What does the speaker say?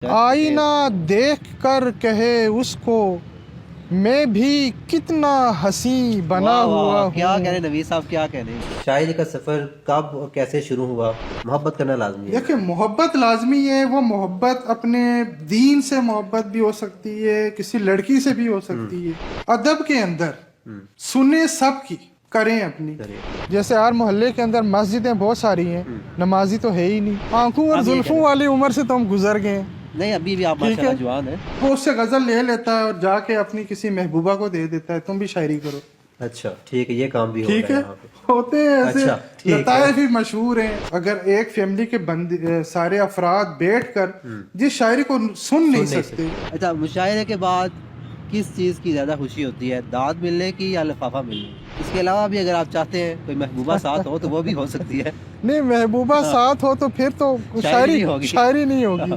آئینہ دیکھ کر کہے اس کو میں بھی کتنا حسین بنا ہوا ہوں. کیا کہہ رہے نوید صاحب، کیا کہہ رہے ہیں؟ شاعری کا سفر کب اور کیسے شروع ہوا؟ محبت کرنا لازمی ہے. دیکھیں محبت لازمی ہے. وہ محبت اپنے دین سے محبت بھی ہو سکتی ہے، کسی لڑکی سے بھی ہو سکتی ہے. ادب کے اندر سنیں سب کی، کریں اپنی. جیسے ہر محلے کے اندر مسجدیں بہت ساری ہیں، نمازی تو ہے ہی نہیں. آنکھوں اور زلفوں والی عمر سے تو ہم گزر گئے ہیں. نہیں، ابھی بھی آپ ماشاءاللہ جوان ہیں. وہ اس سے غزل لے لیتا ہے اور جا کے اپنی کسی محبوبہ کو دے دیتا ہے، تم بھی شاعری کرو. اچھا ٹھیک ہے، یہ کام بھی ہو ٹھیک رہا ہے، ہے یہاں پہ. ہوتے ہیں ایسے اچھا ٹھیک ہے. لطائف بھی مشہور ہیں. اگر ایک فیملی کے سارے افراد بیٹھ کر جس شاعری کو سن نہیں سکتے. اچھا، مشاعرے کے بعد کس چیز کی زیادہ خوشی ہوتی ہے؟ داد ملنے کی یا لفافہ ملنے کی؟ اس کے علاوہ بھی اگر آپ چاہتے ہیں کوئی محبوبہ ساتھ ہو تو وہ بھی ہو سکتی ہے. نہیں، محبوبہ ساتھ ہو تو پھر تو شاعری نہیں ہوگی.